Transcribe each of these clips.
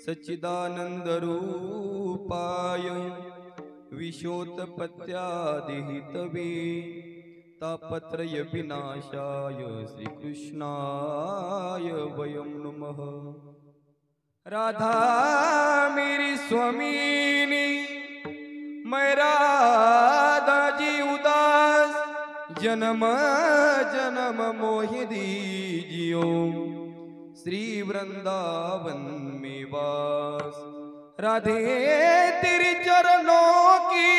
सच्चिदानंद रूपाय विशोत्पत्त्यादिहितवे तापत्रय विनाशाय श्रीकृष्णाय वयं नमः। राधा मेरी स्वामिनी मैं राधा जी उदास जन्म जन्म मोहि दीजियो श्री वृंदावन में वास। राधे तेरे चरणों की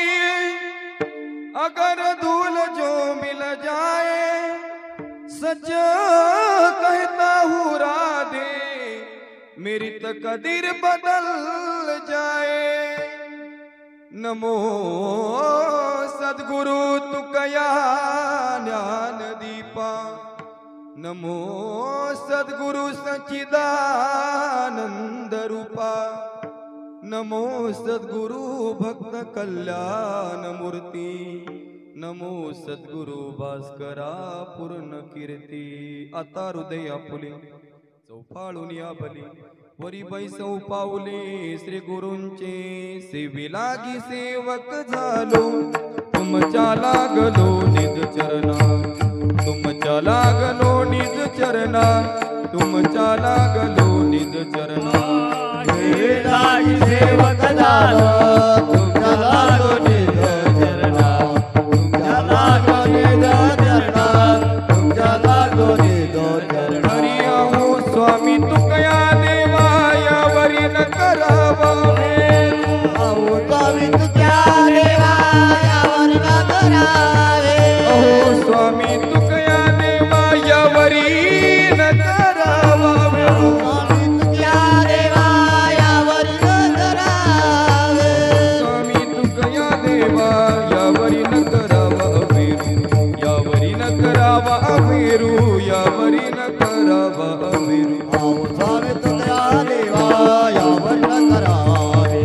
अगर धूल जो मिल जाए सच कहता हूँ राधे मेरी तकदीर बदल जाए। नमो सद्गुरु तुकया ज्ञान दीपा नमो सद्गुरु सच्चिदानंद रूपा नमो सद्गुरु भक्त कल्याण मूर्ती नमो सद्गुरु भास्करा पूर्ण कीर्ती। आता हृदय आपुले चौफाळून या बली वरी बैसव पाऊले श्री गुरूंचे सेवे लागी सेवक झालो तुमच्या लागलो निज चरणा तुमच्या लागलो निज चरणा तुमच्या लागलो निज चरणा सेवे लागी सेवक झालो तुमच्या लागलो निज चरणा तुमच्या लागलो निज चरणा तुमच्या लागलो निज चरणा। हरी अहो स्वामी तुकया देवा यावरी न करावा अहो स्वामी तुकया देवा यावरी न करावे अहो स्वामी तुकया देवा यावरी न करावा स्वामी तुकया देवा यावरी न करावे स्वामी तुकया देवा यावरी न करावा अभिरू यावरी न करावा अभिरू यावरी न करावा अभिरू अहो स्वामी तुकया देवा यावरी न करावे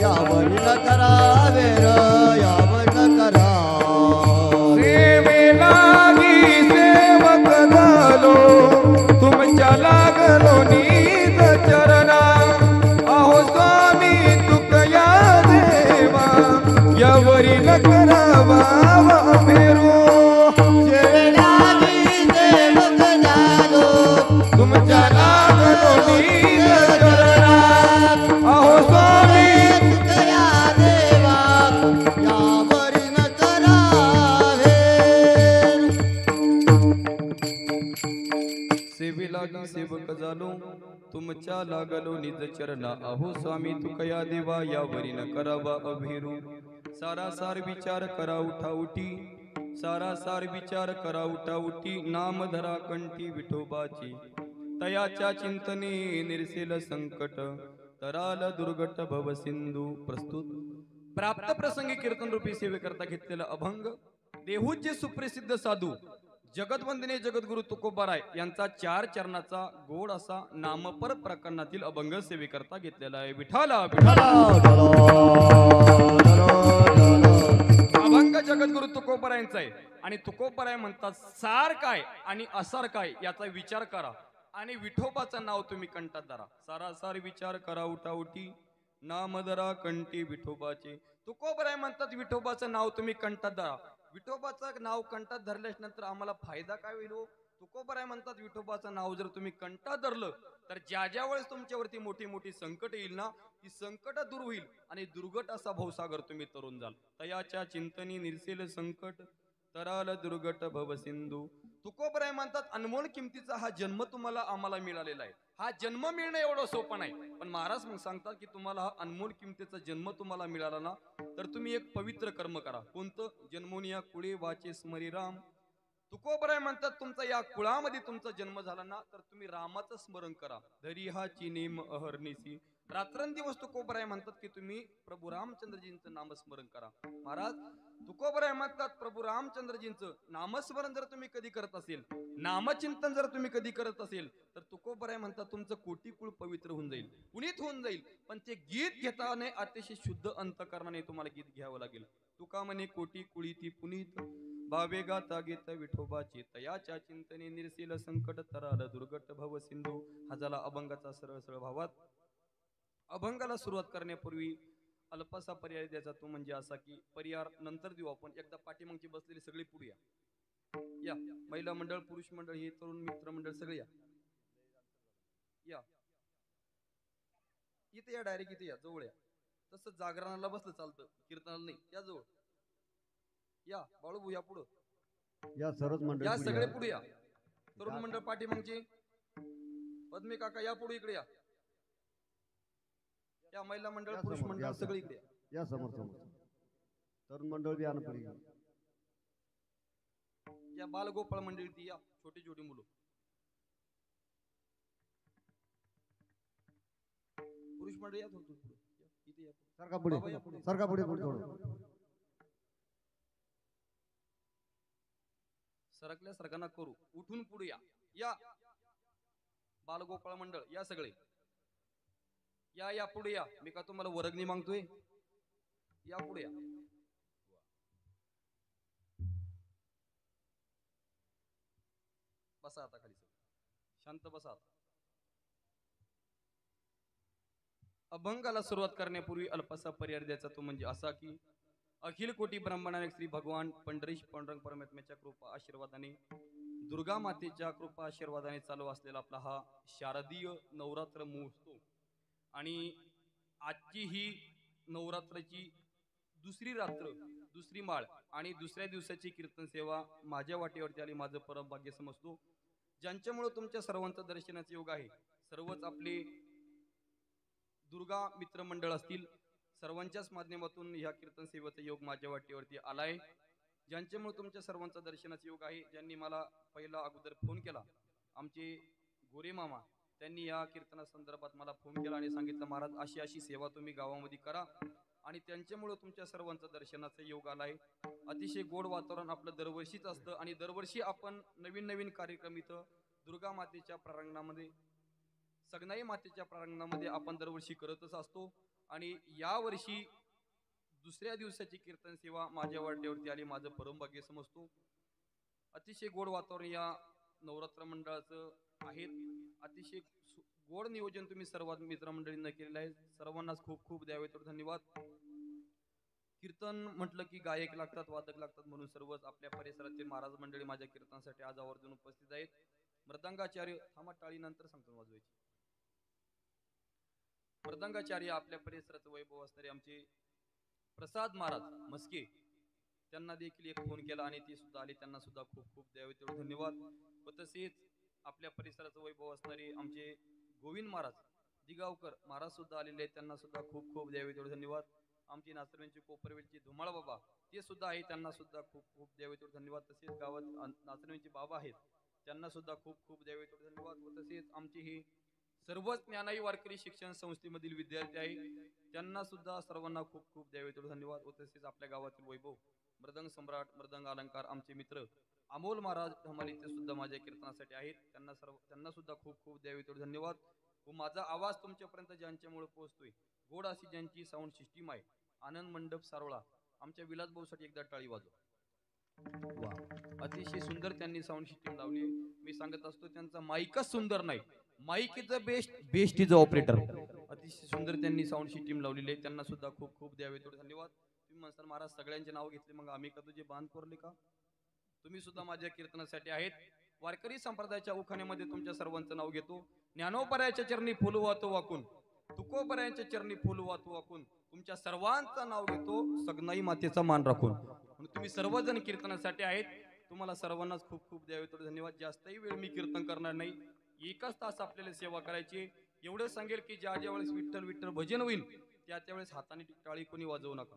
यावरी न करावे यावरी न करावे। सेवे लागी सेवक झालो तुमच्या लागलो निज चरणा अहो स्वामी तुकया देवा यावरी न करावा अभिरू सेवे लागी सेवक झालो तुमच्या लागलो निज चरणा अहो स्वामी तुकया देवा यावरी न करावे। सेवे लागी सेवक झालो तुमच्या लागलो निज चरणा अहो स्वामी तुकया देवा यावरी न करावा अभिरू। सारासार विचार करा उठा उठी सारासार विचार करा उठा उठी नाम धरा कंठी विठोबाची तयाच्या चिंतने निर्सेल संकट तराल दुर्गट भव सिंधू। प्रस्तुत प्राप्त प्रसंगी कीर्तन रूपी सेवे करता घेतलेला अभंग देहूचे सुप्रसिद्ध साधू जगतवंदनीय जगद्गुरु तुकोबाराय यांचा 4 चरणाचा गोड असा नामपर प्रकरणातील अभंग सेवे करता घेतलेला आहे। विठाला अभंग जगद्गुरु तुकोबारायांचा आहे आणि तुकोबाराय म्हणतात सार काय आणि असार काय याचा विचार करा आणि विठोबाचं नाव तुम्ही कंठात धरा। सारासार विचार करा उठा उठी नाम धरा कंठी विठोबाचे। तुकोबाराय म्हणतात विठोबाचं नाव तुम्ही कंठात धरा। विठोबाचं नाव कंठात धरल्याच नंतर आम्हाला फायदा काय होईल? तुकोबाराय म्हणतात विठोबाचं नाव जर तुम्ही कंठात धरलं तर ज्या ज्या वेळेस तुमच्यावरती मोठी मोठी संकट येईल ना ती संकट दूर होईल आणि दुर्गट असा भवसागर तुम्ही तरुण जाल। तयाच्या चिंतनी निर्सेल संकट तराल दुर्गट भव सिंधू। तुकोबाराय म्हणतात अनमोल किमतीचा हा जन्म तुम्हाला आम्हाला मिळालेला आहे। हा जन्म मिळणं एवढं सोपं नाही पण महाराज मग सांगतात की तुम्हाला हा अनमोल किमतीचा जन्म तुम्हाला मिळाला ना तर तुम्ही एक पवित्र कर्म करा। कोणतं? जन्मोनिया कुळे वाचे स्मरी राम। तुकोबाराय म्हणतात तुमचा या कुळामध्ये तुमचा जन्म झाला ना तर तुम्ही रामाचं स्मरण करा। धरी हा चिनेम अहर्निसी रात्रंदिवस तुकोबाराय म्हणतात की तुम्ही प्रभू रामचंद्रजींचं नामस्मरण करा। महाराज तुकोबाराय म्हणतात प्रभू रामचंद्रजींचं नामस्मरण जर तुम्ही कधी करत असेल नामचिंतन जर तुम्ही कधी करत असेल तर तुकोबाराय म्हणतात तुमचं कोटी कुळ पवित्र होऊन जाईल पुनीत होऊन जाईल। पण ते गीत घेताना अतिशय शुद्ध अंतकरणाने तुम्हाला गीत घ्यावं लागेल। तुका म्हणे कोटी कुळी ती पुनीत भावे गाता गीत विठोबाचे तयाच्या चिंतने निर्शील संकट तराल दुर्गट भव सिंधू। हा झाला अभंगाचा सरळ सरळ भावात। अभंगाला सुरुवात करण्यापूर्वी अल्पसा पर्याय द्यायचा तो म्हणजे असा की पर्याय नंतर देऊ आपण. एकदा पाठीमागची बसलेली सगळी पुढे या. या महिला मंडळ, पुरुष मंडळ, हे तरुण मित्र मंडळ सगळे या. या इथे या, डायरेक्ट इथे या, जवळ या. तसं जागरणाला बसलं चालतं, कीर्तनाला नाही. या जवळ या. बाळूभाऊ या पुढं. या सर्वच मंडळी या पुढे सगळे या. पुढे या. तरुण मंडळ पाठीमागचे. पद्मे काका या पुढे, इकडे या. या महिला मंडळ, या पुरुष समोर, मंडळ या सगळे इकडे या. या समोर समोर. तरुण मंडळ बी आणा पुढे. या बालगोपाळ मंडळी ती या, छोटी छोटी मुलं. पुरुष मंडळ या थोडं पुढे. इथे या. सरका पुढे, बाबा या पुढे. सरका पुढे पुढे थोडं. सरकल्या सरकांना करू. उठून पुढे या. या बालगोपाळ मंडळ या सगळे. या या पुढे या. मी का तुम्हाला वर्गणी मागतोय? या पुढे या. बसा आता खाली सगळे. शांत बसा आता. अभंगाला सुरुवात करण्यापूर्वी अल्पसा पर्याय द्यायचा तो म्हणजे असा की अखिल कोटी ब्रह्मांड श्री भगवान पंढरीश पांडुरंग परमात्म्याच्या कृपा आशीर्वादाने, दुर्गा मातेच्या कृपा आशीर्वादाने चालू असलेला आपला हा शारदीय नवरात्र महोत्सव आणि आजची ही नवरात्राची दुसरी रात्र, दुसरी माळ आणि दुसऱ्या दिवसाची कीर्तन सेवा माझ्या वाटेवरती आली. माझं परम भाग्य समजतो, ज्यांच्यामुळे तुमच्या सर्वांचं दर्शनाचे योग आहे. सर्वच आपले दुर्गा मित्र मंडळ असतील, सर्वांच्याच माध्यमातून ह्या कीर्तन सेवेचा योग माझ्या वाटेवरती आलाय. ज्यांच्यामुळे तुमच्या सर्वांचा दर्शनाचा योग आहे. ज्यांनी मला पहिला अगोदर फोन केला, आमचे गोरे मामा, त्यांनी या कीर्तना संदर्भात मला फोन केला आणि सांगितलं महाराज अशी अशी सेवा तुम्ही गावामध्ये करा, आणि त्यांच्यामुळे तुमच्या सर्वांचा दर्शनाचा योग आलाय. अतिशय गोड वातावरण आपलं दरवर्षीच असतं आणि दरवर्षी आपण नवीन नवीन कार्यक्रम इथं दुर्गा मातेच्या प्रांगणामध्ये, सगनाई मातेच्या प्रांगणामध्ये आपण दरवर्षी करतच असतो. आणि यावर्षी दुसऱ्या दिवसाची कीर्तन सेवा माझ्या वाटेवरती आली. माझं परम भाग्य समजतो. अतिशय गोड वातावरण या नवरात्र मंडळाचं आहे. अतिशय गोड नियोजन तुम्ही सर्व मित्रमंडळींना केलेलं आहे. सर्वांनाच खूप खूप द्यावे तर धन्यवाद. कीर्तन म्हटलं की गायक लागतात, वादक लागतात, म्हणून सर्वच आपल्या परिसरातील महाराज मंडळी माझ्या कीर्तनासाठी आज आवर्जून उपस्थित आहेत. मृदंगाचार्य, थांबा टाळी नंतर सांगतो वाजवायची. मृदंगाचार्य आपल्या परिसराचं वैभव असणारे आमचे प्रसाद महाराज मस्के, त्यांना देखील एक फोन केला आणि ते सुद्धा आले. त्यांना सुद्धा खूप खूप द्यावे तेवढे धन्यवाद. व तसेच आपल्या परिसराचं वैभव असणारे आमचे गोविंद महाराज दिगावकर महाराज सुद्धा आलेले आहेत. त्यांना सुद्धा खूप खूप द्यावे तेवढे धन्यवाद. आमचे नाचरवेंचे कोपरवेलचे धुमाळ बाबा ते सुद्धा आहे, त्यांना सुद्धा खूप खूप द्यावे तेवढे धन्यवाद. तसेच गावात नाचरवेंचे बाबा आहेत, त्यांना सुद्धा खूप खूप द्यावे तेवढे धन्यवाद. व तसेच आमचे हे सर्वच ज्ञानाई वारकरी शिक्षण संस्थेमधील विद्यार्थी आहे, त्यांना सुद्धा सर्वांना खूप खूप द्यावे तेवढे धन्यवाद. व तसेच आपल्या गावातील वैभव मृदंग सम्राट, मृदंग अलंकार आमचे मित्र अमोल महाराज धमाली ते सुद्धा माझ्या कीर्तनासाठी आहेत. त्यांना सुद्धा खूप खूप द्यावे तेवढे धन्यवाद. व माझा आवाज तुमच्यापर्यंत ज्यांच्यामुळे पोहोचतोय, गोड अशी ज्यांची साऊंड सिस्टीम आहे, आनंद मंडप सारोळा, आमच्या विलास भाऊसाठी एकदा टाळी वाजवा. अतिशय सुंदर त्यांनी साऊंड सिस्टीम लावली. मी सांगत असतो त्यांचा माईकच सुंदर नाही, mike is the best, best is the operator. अतिशय सुंदर त्यांनी साऊंड सिस्टीम लावलेली आहे. त्यांना सुद्धा खूप खूप द्यावे तेवढे धन्यवाद. तुम्ही म्हणसाल महाराज सगळ्यांचे नाव घेतले, मग आम्ही का तुझे बांध कोरले का? तुम्ही सुद्धा माझ्या कीर्तनासाठी आहेत. वारकरी संप्रदायाच्या उखाण्यामध्ये तुमच्या सर्वांचं नाव घेतो. ज्ञानोबरायाच्या चरणी फुल वाहतो वाकून, तुकोबरायांच्या चरणी फुल वाहतो वाकून, तुमच्या सर्वांचं नाव घेतो सगनाई मातेचा मान राखून. म्हणून तुम्ही सर्वजण कीर्तनासाठी आहेत. तुम्हाला सर्वांनाच खूप खूप द्यावे तेवढे धन्यवाद. जास्तही वेळ मी कीर्तन करणार नाही, एकच तास आपल्याला सेवा करायची. एवढं सांगेल की ज्या ज्या वेळेस विठ्ठल विठ्ठल भजन होईल त्या त्यावेळेस हाताने टाळी कोणी वाजवू नका,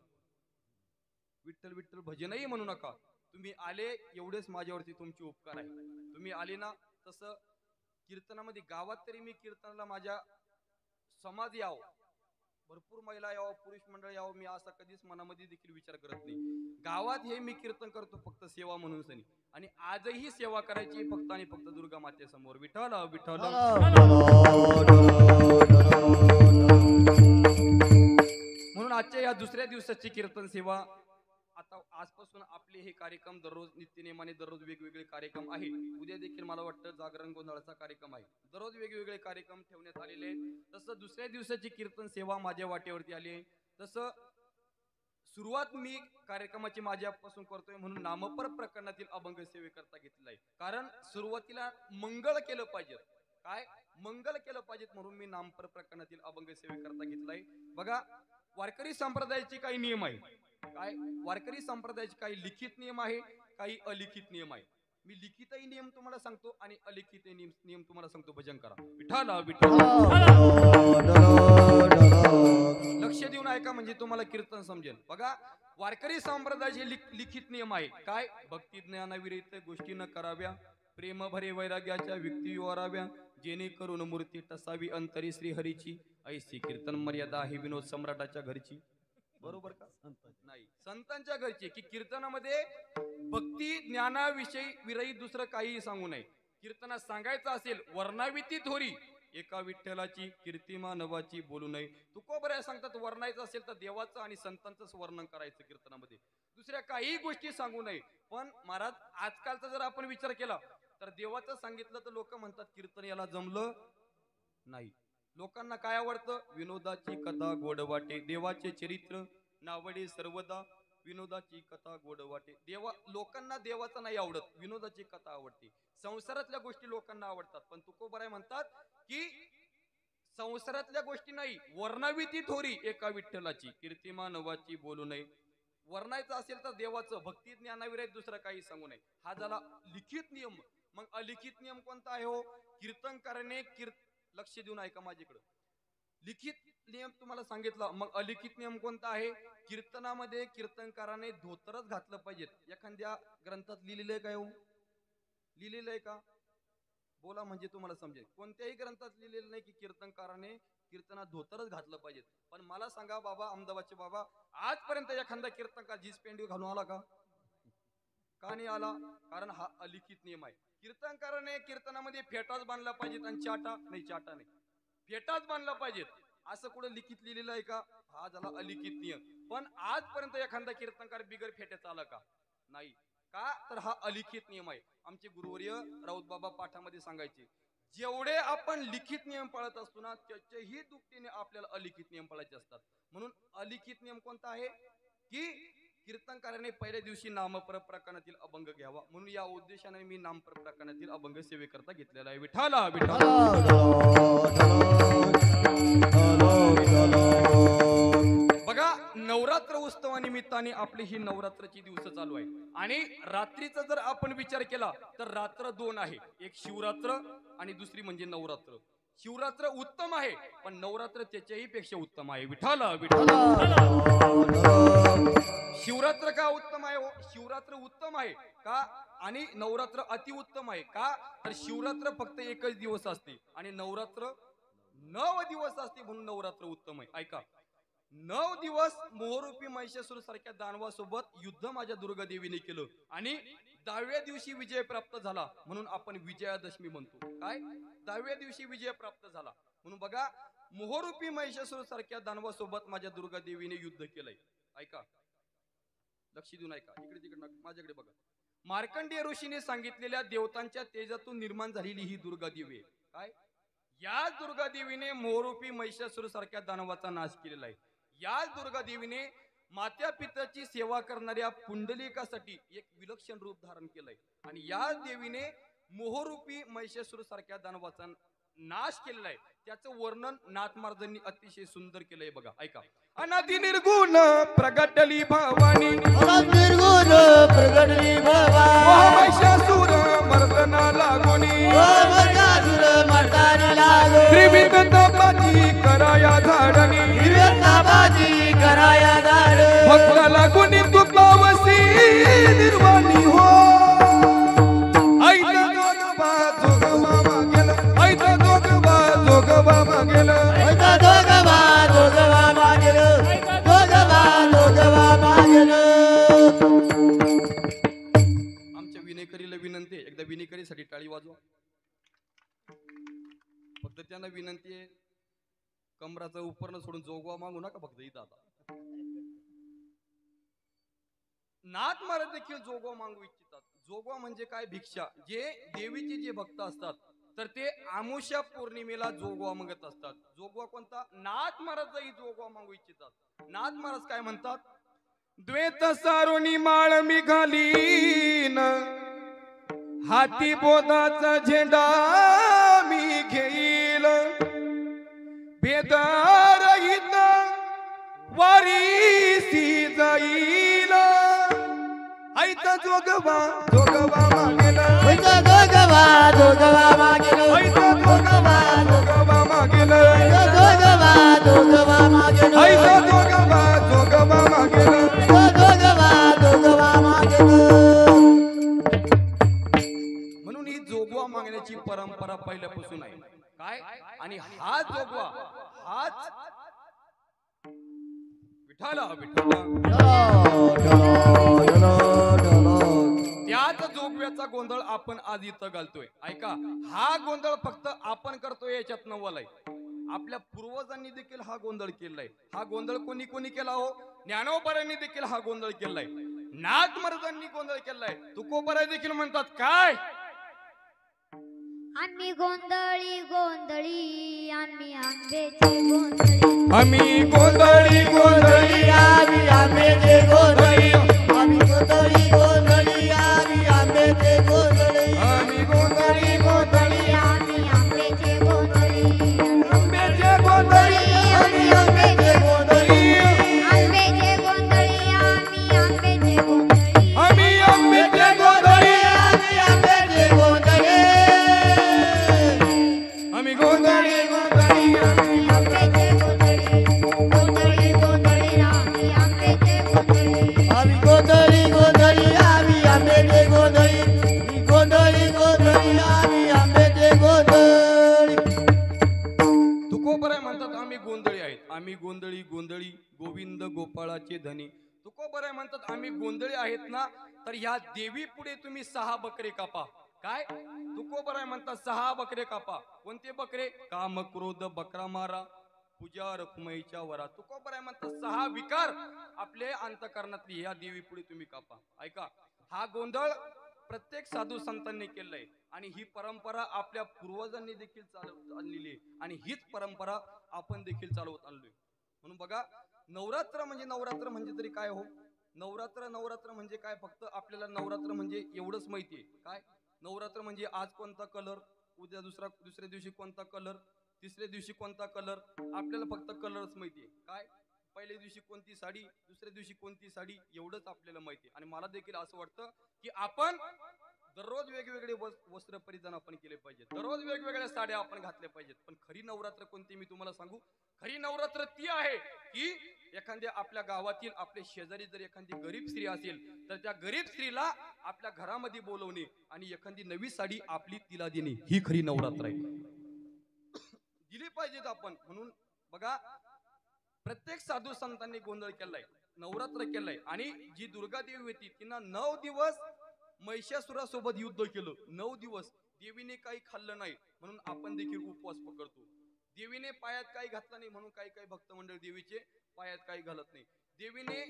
विठ्ठल विठ्ठल भजनही म्हणू नका. तुम्ही आले एवढेच माझ्यावरती तुमचे उपकार आहे. तुम्ही आले ना, तसं कीर्तनामध्ये गावात तरी मी कीर्तनाला माझ्या समाज यावं, भरपूर महिला यावं, पुरुष मंडळ यावं, मी असा कधीच मनामध्ये देखील विचार करत नाही. गावात हे मी कीर्तन करतो फक्त सेवा म्हणून सनी, आणि आजही सेवा करायची फक्त आणि फक्त दुर्गा मातेसमोर. विठ्ठल विठ्ठल. म्हणून आजच्या या दुसऱ्या दिवसाची कीर्तन सेवा आता आजपासून आपले हे कार्यक्रम दररोज नित्यनेमाने दररोज वेगवेगळे कार्यक्रम आहे. उद्या देखील मला वाटतं जागरण गोंधळाचा कार्यक्रम आहे. दररोज वेगवेगळे कार्यक्रम ठेवण्यात आलेले आहेत. तसं दुसऱ्या दिवसाची कीर्तन सेवा माझ्या वाटेवरती आली आहे. तसं सुरुवात मी कार्यक्रमाची माझ्यापासून करतोय म्हणून नामपर प्रकरणातील अभंग सेवेकरता घेतलेला आहे. कारण सुरुवातीला मंगळ केलं पाहिजे. काय मंगल केलं पाहिजेत म्हणून मी नामपर प्रकरणातील अभंग सेवेकरता घेतलाय. बघा, वारकरी संप्रदायाचे काही नियम आहे. काय वारकरी संप्रदायाचे काही लिखित नियम आहे, काही अलिखित नियम आहे. मी लिखितही नियम तुम्हाला सांगतो आणि अलिखित नियम तुम्हाला सांगतो. भजन करा विठाला विठाला. लक्ष देऊन ऐका म्हणजे तुम्हाला कीर्तन समजेल. बघा, वारकरी संप्रदायाचे लिखित नियम आहे. काय भक्ती ज्ञानाविरहित गोष्टी न कराव्या, प्रेम भरे वैराग्याच्या व्यक्ती वाराव्या, जेणेकरून मूर्ती टसावी अंतरी श्रीहरीची, ऐसी कीर्तन मर्यादा आहे विनोद सम्राटाच्या घरची. बरोबर का? नाही, संतांच्या घरची. की कीर्तनामध्ये भक्ती ज्ञानाविषयी विरहित दुसरं काहीही सांगू नये. कीर्तनात सांगायचं असेल वर्णाविती थोरी, एका विठ्ठलाची कीर्ती मानवाची बोलू नये. तुकोबऱ्या सांगतात वर्णायचं असेल तर देवाचं आणि संतांचंच वर्णन करायचं कीर्तनामध्ये, दुसऱ्या काही गोष्टी सांगू नये. पण महाराज आजकालचा जर आपण विचार केला तर देवाचं सांगितलं तर लोक म्हणतात कीर्तन याला जमलं नाही. लोकांना काय आवडतं? विनोदाची कथा गोड वाटे, देवाचे चरित्र नावडे सर्वदा, विनोदाची कथा गोड वाटे. लोकांना देवाचं नाही आवडत, विनोदाची कथा आवडते. संसारातल्या गोष्टी लोकांना आवडतात. पण तुकोबराय म्हणतात की संसारातल्या गोष्टी नाही, वर्णाविती थोरी एका विठ्ठलाची, कीर्ती मानवाची बोलू नये. वर्णायचं असेल तर देवाचं, भक्ती ज्ञानाविरहित दुसरं काही सांगू नये. हा झाला लिखित नियम. मग अलिखित नियम कोणता आहे हो? कीर्तन करणे लक्ष देऊन ऐका माझ्याकडे. लिखित नियम तुम्हाला सांगितलं. मग अलिखित नियम कोणता आहे? कीर्तनामध्ये कीर्तनकाराने धोतरच घातलं पाहिजे. एखाद्या ग्रंथात लिहिलेलं आहे काय हो? लिहिलेलं आहे का? बोला म्हणजे तुम्हाला समजेल. कोणत्याही ग्रंथात लिहिलेलं नाही की कीर्तनकाराने कीर्तनात धोतरच घातलं पाहिजे. पण मला सांगा बाबा, अहमदाबादचे बाबा, आजपर्यंत एखादा कीर्तनकार जीन्स पॅन्ट घालून आला का? का नाही आला? कारण हा अलिखित नियम आहे. कीर्तनकाराने कीर्तनामध्ये फेटाच बांधला पाहिजेत आणि चाटा नाही, फेटाच बांधला पाहिजेत. असं कुठं लिखित लिहिलेलं आहे का? हा झाला अलिखित नियम. पण आजपर्यंत एखादा कीर्तनकार बिगर फेट्याचा आला का? नाही. का? तर हा अलिखित नियम आहे. आमचे गुरुवर्य राऊत बाबा पाठामध्ये सांगायचे, जेवढे आपण लिखित नियम पाळत असतो ना, त्याच्याही दुपटीने आपल्याला अलिखित नियम पाळायचे असतात. म्हणून अलिखित नियम कोणता आहे? की कीर्तनकाराने पहिल्या दिवशी नामपर प्रकरणातील अभंग घ्यावा. म्हणून या उद्देशाने मी नामपर प्रकरणातील अभंग सेवेकरता घेतलेला आहे. विठाला बघा, नवरात्र उत्सवानिमित्ताने आपली ही नवरात्राची दिवस चालू आहे. आणि रात्रीचा जर आपण विचार केला तर रात्र दोन आहे. एक शिवरात्र आणि दुसरी म्हणजे नवरात्र. शिवरात्र उत्तम आहे, पण नवरात्र त्याच्याही पेक्षा उत्तम आहे. विठाला शिवरात्र का उत्तम आहे हो? शिवरात्र उत्तम आहे का? आणि नवरात्र अतिउत्तम आहे का? तर शिवरात्र फक्त एकच दिवस असते आणि नवरात्र 9 दिवस असते, म्हणून नवरात्र उत्तम आहे. ऐका, 9 दिवस मोहरूपी महिषासूर सारख्या दानवासोबत युद्ध माझ्या दुर्गा देवीने केलं आणि 10व्या दिवशी विजय प्राप्त झाला, म्हणून आपण विजयादशमी म्हणतो. काय? 10व्या दिवशी विजय प्राप्त झाला म्हणून बघा, मोहरूपी महिषासूर सारख्या दानवासोबत माझ्या दुर्गा देवीने युद्ध केलंय. ऐका, लक्ष देऊन ऐका, इकडे तिकडे माझ्याकडे बघा. मार्कंडेय ऋषीने सांगितलेल्या देवतांच्या तेजातून निर्माण झालेली ही दुर्गा देवी आहे. काय? या दुर्गा देवीने मोहरूपी महिषासूर सारख्या दानवाचा नाश केलेला आहे. याच दुर्गा देवीने मात्या पित्याची सेवा करणाऱ्या पुंडलिकासाठी एक विलक्षण रूप धारण केलंय आणि या देवीने मोहरूपी महिषासूर सारख्या दानवाचा नाश केलेला आहे. त्याचं वर्णन नाथमार्जांनी अतिशय सुंदर केलंय. बघा, ऐका. अनादि निर्गुण प्रगटली भवानी, निर्गुण प्रगटली भवानी, महिषासूर मर्दना लागोनी, मर्दाना लागो, त्रिविध तपाची कराया धाडणी, ताबाजी कराया दाड, भक्ता लागोनी तू पावसी निर्वाणी हो. ऐता दोगबा जोगबा गेलं, ऐता दोगबा जोगबा गेलं, ऐता दोगबा जोगबा मागेलं, दोगबा मागेलं. आमच्या विनेकरीला विनंती आहे, एकदा विनेकरीसाठी टाळी वाजवा. फक्त त्यांना विनंती आहे, कमराचं उपरणं सोडून जोगवा मागू नका फक्त इथं. आता नाथ महाराज देखील जोगवा मागू इच्छितात. जोगवा म्हणजे काय? भिक्षा. जे देवीचे जे भक्त असतात तर ते आमुष्या पौर्णिमेला जोगवा मागत असतात. जोगवा कोणता? नाथ महाराजही जोगवा मागू इच्छितात. नाथ महाराज काय म्हणतात? द्वेत सारुणी माळ मी घालीन, हाती बोधाचा झेंडा मी घेईल, भेदरहित वारीसी जाईल, ऐत जोगवा जोगवा मागेल, ऐक जोगवा जोगवा मागेल, ऐत जोगवा जोगवा मागेल, जोगवा जोगवा मागेल, ऐत जोगवा जोगवा मागेल. जोगवा जोगवा मागेल. म्हणून ही जोगवा मागण्याची परंपरा पहिल्यापासून आहे. काय? आणि हा जोगवा हाच विठाला विठाला त्याच जोगव्याचा गोंधळ आपण आज इथं घालतोय. ऐका, हा गोंधळ फक्त आपण करतोय याच्यात नवल आहे. आपल्या पूर्वजांनी देखील हा गोंधळ केलाय. हा गोंधळ कोणी कोणी केला हो? ज्ञानोबारांनी देखील हा गोंधळ केलाय. नाथ महाराजांनी गोंधळ केलाय. तुकोबाराय देखील म्हणतात काय? आम्ही गोंधळी गोंधळी, आम्ही आंब्याचे गोंधळी, आम्ही गोंधळी गोंधळी, आम्ही आंब्याचे गोंधळी, आम्ही गोंधळी गोंधळी, आम्ही आंब्याचे गोंधळी, आम्ही गोंधळी गोंधळी, आम्ही आंब्याचे गोंधळी, आंब्याचे गोंधळी, आम्ही आंब्याचे गोंधळी, आंब्याचे गोंधळी, आम्ही आंब्याचे गोंधळी, आम्ही आंब्याचे गोंधळी, आम्ही आंब्याचे गोंधळी, आम्ही गोंधळी गोंधळी, आंब्याचे गोंधळी, गोंधळी गोंधळी, आम्ही आंब्याचे गोंधळी, आम्ही गोंधळी गोंधळी, आम्ही आंब्याचे गोंधळी, गोंधळी गोंधळी, आम्ही आंब्याचे गोंधळी. तुकोबराय म्हणतात आम्ही गोंधळी आहेत. आम्ही गोंधळी गोंधळी, गोविंद गोपाळाचे धनी. तुकोबराय म्हणतात आम्ही गोंधळी आहेत ना, तर ह्या देवी पुढे तुम्ही 6 बकरे कापा. काय? तुकोबराय म्हणतात 6 बकरे कापा. कोणते बकरे? काम क्रोध बकरा मारा, पूजा रखुमाईच्या वरा. तुकोबराय म्हणतात 6 विकार आपले अंतकरणातली या देवी पुढे तुम्ही कापा. ऐका, हा गोंधळ प्रत्येक साधू संतांनी केलाय आणि ही परंपरा आपल्या पूर्वजांनी देखील चालवत आणलेली आहे आणि हीच परंपरा आपण देखील चालवत आणलोय. म्हणून बघा, नवरात्र म्हणजे तरी काय हो? नवरात्र म्हणजे काय? फक्त आपल्याला नवरात्र म्हणजे एवढंच माहितीये. काय? नवरात्र म्हणजे आज कोणता कलर, उद्या दुसऱ्या दिवशी कोणता कलर, तिसऱ्या दिवशी कोणता कलर, आपल्याला फक्त कलरच माहितीये. काय? पहिल्या दिवशी कोणती साडी, दुसऱ्या दिवशी कोणती साडी, एवढंच आपल्याला माहिती. आणि मला देखील असं वाटतं की आपण दररोज वेगवेगळे वस्त्र परिधान आपण केले पाहिजे, दररोज वेगवेगळ्या साड्या आपण घातल्या पाहिजेत. पण खरी नवरात्र कोणती मी तुम्हाला सांगू? खरी नवरात्र ती आहे की एखाद्या आपल्या गावातील आपले शेजारी जर एखादी गरीब स्त्री असेल तर त्या गरीब स्त्रीला आपल्या घरामध्ये बोलवणे आणि एखादी नवी साडी आपली तिला देणे, ही खरी नवरात्र आहे. दिली पाहिजेत आपण. म्हणून बघा, प्रत्येक साधू संतांनी गोंधळ केलाय, नवरात्र केलाय. आणि जी दुर्गा देवी होती तिनं 9 दिवस महिषासुरासोबत युद्ध केलं. 9 दिवस देवीने काही खाल्लं नाही म्हणून आपण देखील उपवास पकडतो. देवीने पायात काही घातलं नाही म्हणून काही काही भक्त मंडळ देवीचे पायात काही घालत नाही. देवीने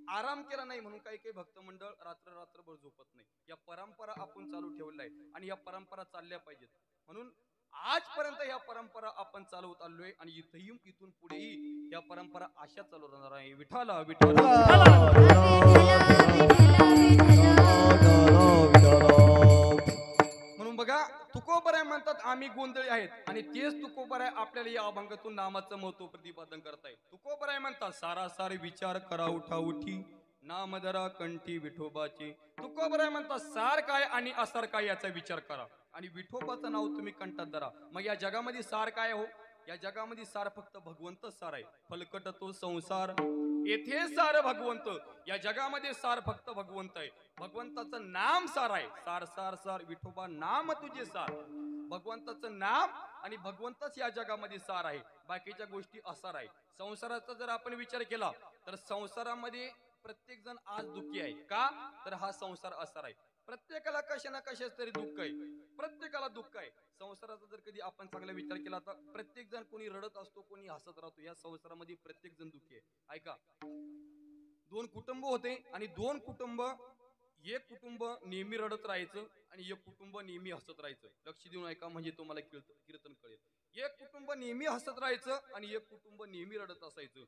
आराम केला नाही म्हणून काही काही भक्त मंडळ रात्रभर झोपत नाही. या परंपरा आपण चालू ठेवल्या आहे आणि या परंपरा चालल्या पाहिजेत. म्हणून आजपर्यंत ह्या परंपरा आपण चालवत आलोय आणि इथून पुढेही या परंपरा अशा चालू राहणार आहे. विठाला विठाला. म्हणून बघा, तुकोबराय म्हणतात आम्ही गोंधळी आहेत आणि तेच तुकोबराय आपल्याला या अभंगातून नामाचं महत्व प्रतिपादन करताय. तुकोबराय म्हणतात सारासार विचार करा उठा उठी, नामधरा कंठी विठोबाचे. तुकोबराय म्हणतात सार काय आणि असार काय याचा विचार करा आणि विठोबाचं नाव तुम्ही कंठात धरा. मग या जगामध्ये सार काय हो? या जगामध्ये सार फक्त भगवंतच सार आहे. फलकट तो संसार येथे सार भगवंत. या जगामध्ये सार फक्त भगवंत आहे. भगवंताचं नाम सार आहे. सार सार सार विठोबा नाम तुझे सार. भगवंताचं नाम आणि भगवंतच या जगामध्ये सार आहे. बाकीच्या गोष्टी असार आहे. संसाराचा जर आपण विचार केला तर संसारामध्ये प्रत्येक जण आज दुःखी आहे. का? तर हा संसार असार आहे. प्रत्येकाला कशा ना कशाच तरी दुःख आहे. प्रत्येकाला दुःख आहे. संसाराचा जर कधी आपण चांगला विचार केला तर प्रत्येक जण कोणी रडत असतो, कोणी हसत राहतो. या संसारामध्ये प्रत्येक जण दुःखी आहे. ऐका, दोन कुटुंब होते आणि दोन कुटुंब, एक कुटुंब नेहमी रडत राहायचं आणि एक कुटुंब नेहमी हसत राहायचं. लक्ष देऊन ऐका म्हणजे तुम्हाला कीर्तन कळेल. एक कुटुंब नेहमी हसत राहायचं आणि एक कुटुंब नेहमी रडत असायचं.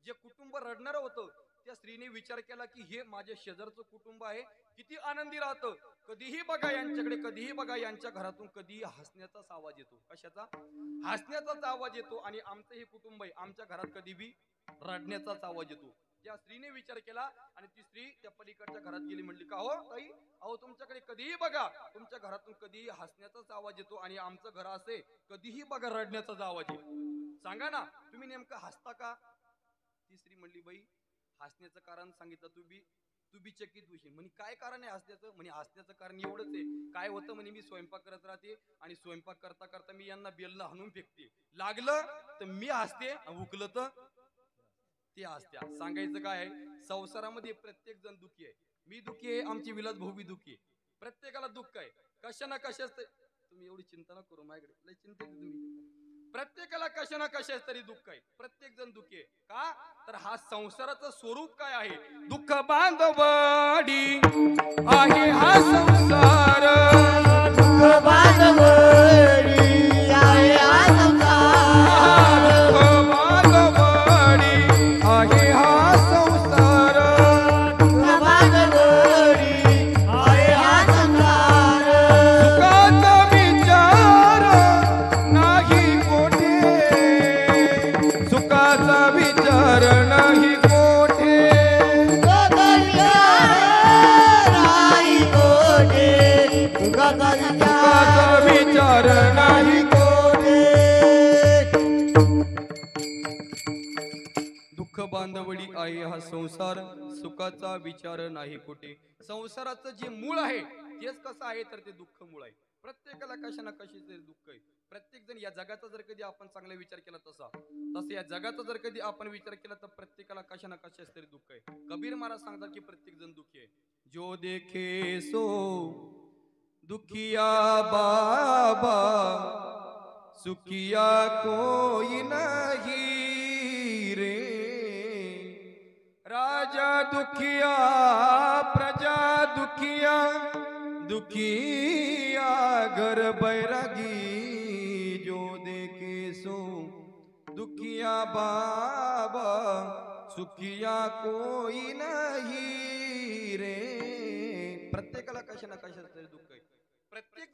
जे कुटुंब रडणारं होतं त्या स्त्रीने विचार केला की हे माझ्या शेजारचं कुटुंब आहे, किती आनंदी राहतं, कधीही बघा यांच्याकडे, कधीही बघा यांच्या घरातून कधीही हसण्याचाच आवाज येतो. कशाचा? हसण्याचाच आवाज येतो. आणि आमचं हे कुटुंब आहे, आमच्या घरात कधी बी रडण्याचाच आवाज येतो. त्या स्त्रीने विचार केला आणि ती स्त्री त्या पलीकडच्या घरात गेली. म्हणली का हो ताई, अहो तुमच्याकडे कधीही बघा तुमच्या घरातून कधीही हसण्याचाच आवाज येतो आणि आमचं घर असे कधीही बघा रडण्याचाच आवाज येतो. सांगा ना तुम्ही नेमकं हसता का? ती स्त्री म्हणली बाई हसण्याचं कारण सांगितलं तू बी चकित होशील. म्हणे काय कारण आहे हसण्याचं? म्हणे हसण्याचं कारण एवढंच आहे. काय होतं म्हणे, मी स्वयंपाक करत राहते आणि स्वयंपाक करता करता मी यांना बेलला हाणून फेकते. लागलं तर मी हसते, हुकलं तर ते हसत्या. सांगायचं काय आहे, संसारामध्ये प्रत्येक जण दुखी आहे. मी दुखी आहे, आमची विलास भाऊ बी दुखी आहे. प्रत्येकाला दुःख आहे कशा ना कशाच. तुम्ही एवढी चिंता ना करू, माझ्याकडे लय चिंतेत तुम्ही. प्रत्येकाला कशा ना कशाच तरी दुःख आहे. प्रत्येक जण दुःखी आहे. का तर हा संसाराचं स्वरूप काय आहे? दुःख बांधवडी आहे हा संसार. दुःख बांधवडी आहे हा संसार. दुःख बांधवडी आहे हा संसार. दुःख बांधवडी आहे हा संसार. सुखाचा विचार नाही कोठे, सुखाचा विचार नाही कोठे. सुखाचा सुखाचा विचार नाही कोठे. दुःख बांधवडी आहे हा संसार, सुखाचा विचार नाही कुठे. संसाराचं जे मूळ आहे तेच कसं आहे तर ते दुःख मूळ आहे. प्रत्येकाला कशा ना कशी तरी दुःख आहे. प्रत्येक जण या जगाचा जर कधी आपण चांगला विचार केला तसं या जगाचा जर कधी आपण विचार केला तर प्रत्येकाला कशा ना कशाच तरी दुःख आहे. कबीर महाराज सांगतात की प्रत्येक जण दुःखी आहे. जो देखे सो दुखिया बाबा, सुखिया कोई नहीं रे. राजा दुखिया प्रजा दुखिया, दुखिया घर बैरागी. जो देखे सो दुखिया बाबा, सुखिया कोई नहीं रे. प्रत्येकाला कशा ना कशाच तरी दुःख आहे. प्रत्येक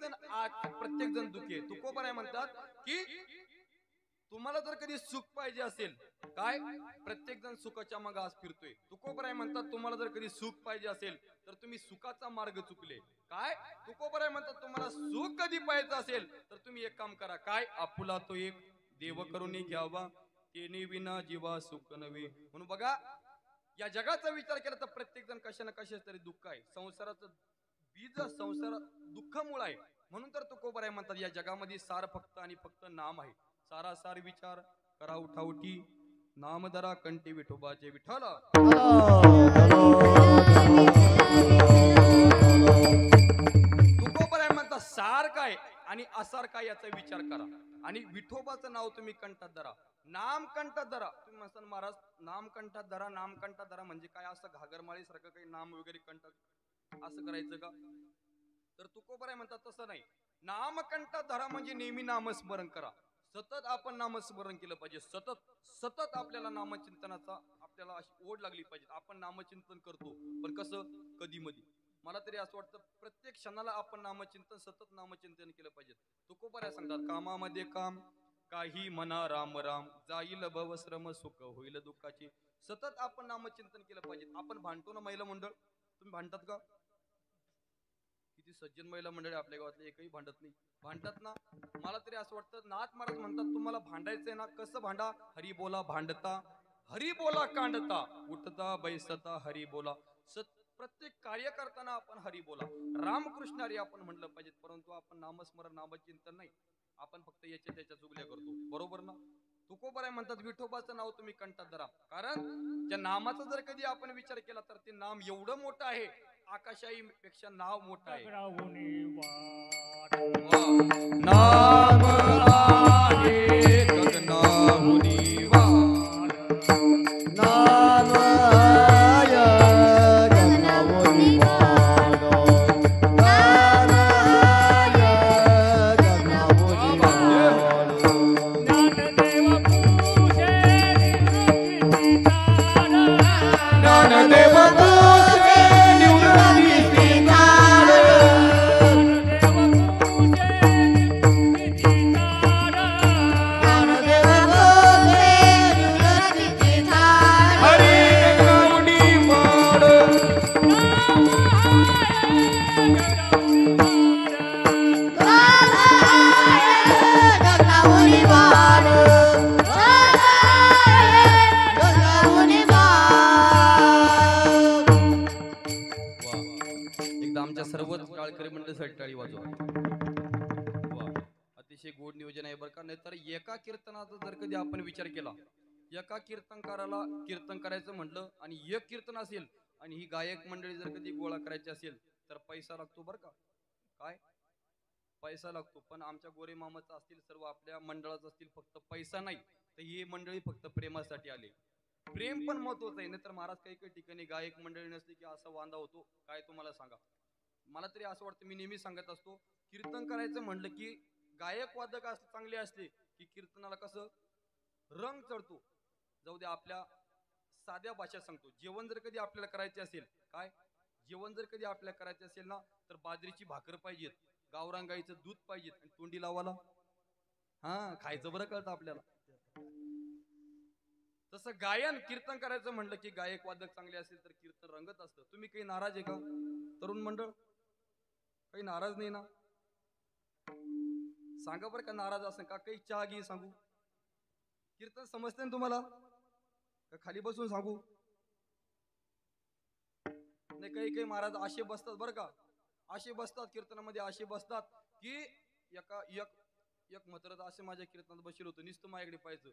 जण दुःखी आहे. तुकोबराय म्हणतात की तुम्हाला जर कधी सुख पाहिजे असेल, काय प्रत्येक जण सुखाच्या मागे आज फिरतोय. तुकोबराय म्हणतात तुम्हाला जर कधी सुख पाहिजे असेल तर तुम्ही सुखाचा मार्ग चुकले. काय तुकोबराय म्हणतात तुम्हाला सुख कधी पाहिजे असेल तर तुम्ही एक काम करा. काय आपुला तो एक देव करून घ्यावा, तेने विना जीवा सुख नव्हे. म्हणून बघा या जगाचा विचार केला तर प्रत्येक जण कशा ना कशाच तरी दुःख आहे. संसाराचं बीज संसार दुःखामुळे आहे. म्हणून तर तुकोबराय म्हणतात या जगामध्ये सार फक्त आणि फक्त नाम आहे. सारासार विचार करा उठाउठी, नाम दरा कंठी विठोबाचे विठ्ठल. तुकोबराय म्हणतात सार काय आणि असार काय याचा विचार करा आणि विठोबाचं नाव तुम्ही कंठात धरा, नाम कंठात धरा. तुम्ही म्हणता महाराज नाम कंठात धरा, नाम कंठात धरा म्हणजे काय? असं घागरमाळी सारखं काही नाम वगैरे कंठात असं करायचं का? तर तुकोबराय म्हणतात तसं नाही. नाम कंठात धरा म्हणजे नेहमी नामस्मरण करा. सतत आपण नामस्मरण केलं पाहिजे. सतत आपल्याला नामचिंतनाचा आपल्याला अशी ओढ लागली पाहिजे. आपण नामचिंतन करतो पण कसं? कधी मधी. मला तरी असं वाटतं प्रत्येक क्षणाला आपण नामचिंतन सतत नामचिंतन केलं पाहिजे. तुकोबराय सांगतात कामामध्ये काम, काही मना राम राम, जाईल भवश्रम सुख होईल दुःखाची. सतत आपण नामचिंतन केलं पाहिजे. आपण भांडतो ना महिला मंडळ, तुम्ही भांडतात का? किती सज्जन महिला मंडळी आपल्या गावातले एकही भांडत नाही. भांडतात ना? मला तरी असं वाटतं नाथ महाराज म्हणतात तुम्हाला भांडायचंय ना, कसं भांडा? हरी बोला भांडता, हरी बोला कांडता, उठता बैसता हरी बोला. प्रत्येक कार्य करताना आपण हरी बोला, रामकृष्ण हरी आपण म्हणलं पाहिजे. परंतु आपण नामस्मरण नामचिंतन नाही, आपण फक्त याच्या त्याच्या चुगल्या करतो. बरोबर ना? तुकोबराय म्हणतात विठोबाचं नाव तुम्ही कंठात धरा, कारण त्या नामाचा जर कधी आपण विचार केला तर ते नाम एवढं मोठं आहे, आकाशाई पेक्षा नाव मोठं आहे. नाम आहे गगनाहुनी वाढ, नाम नाहीतर एका कीर्तनाचा जर कधी आपण विचार केला, एका कीर्तनकाराला कीर्तन करायचं म्हटलं आणि एक कीर्तन असेल आणि ही गायक मंडळी जर कधी गोळा करायची असेल तर पैसा लागतो बरं का. काय पैसा लागतो. पण आमच्या गोरे मामाचं असतील, सर्व आपल्या मंडळाचं असतील, फक्त पैसा नाही तर ही मंडळी फक्त प्रेमासाठी आले. प्रेम पण महत्वाचं आहे. नाहीतर महाराज काही काही ठिकाणी गायक मंडळी नसली की असा वांदा होतो. काय तुम्हाला सांगा, मला तरी असं वाटतं, मी नेहमी सांगत असतो, कीर्तन करायचं म्हणलं की गायक वादक चांगले असले की कीर्तनाला कसं रंग चढतो. जाऊ दे, आपल्या साध्या भाषेत सांगतो, जेवण जर कधी आपल्याला करायचे असेल, काय जेवण जर कधी आपल्याला करायचे असेल ना, तर बाजरीची भाकर पाहिजेत, गावरान गाईचं दूध पाहिजेत आणि तोंडी लावाला खायचं बरं कळतं आपल्याला. तसं गायन कीर्तन करायचं म्हणलं की गायक वादक चांगले असेल तर कीर्तन रंगत असतं. तुम्ही काही नाराज आहे का तरुण मंडळ? काही नाराज नाही ना? सांगा बरं का नाराज असेल का? काही चहा घे सांगू? कीर्तन समजते ना तुम्हाला का खाली बसून सांगू? नाही, काही काही महाराज असे बसतात बरं का, असे बसतात कीर्तनामध्ये, असे बसतात की एक म्हातारं असे माझ्या कीर्तनात बसेल होतं, नुसतं माझ्याकडे पाहायचं,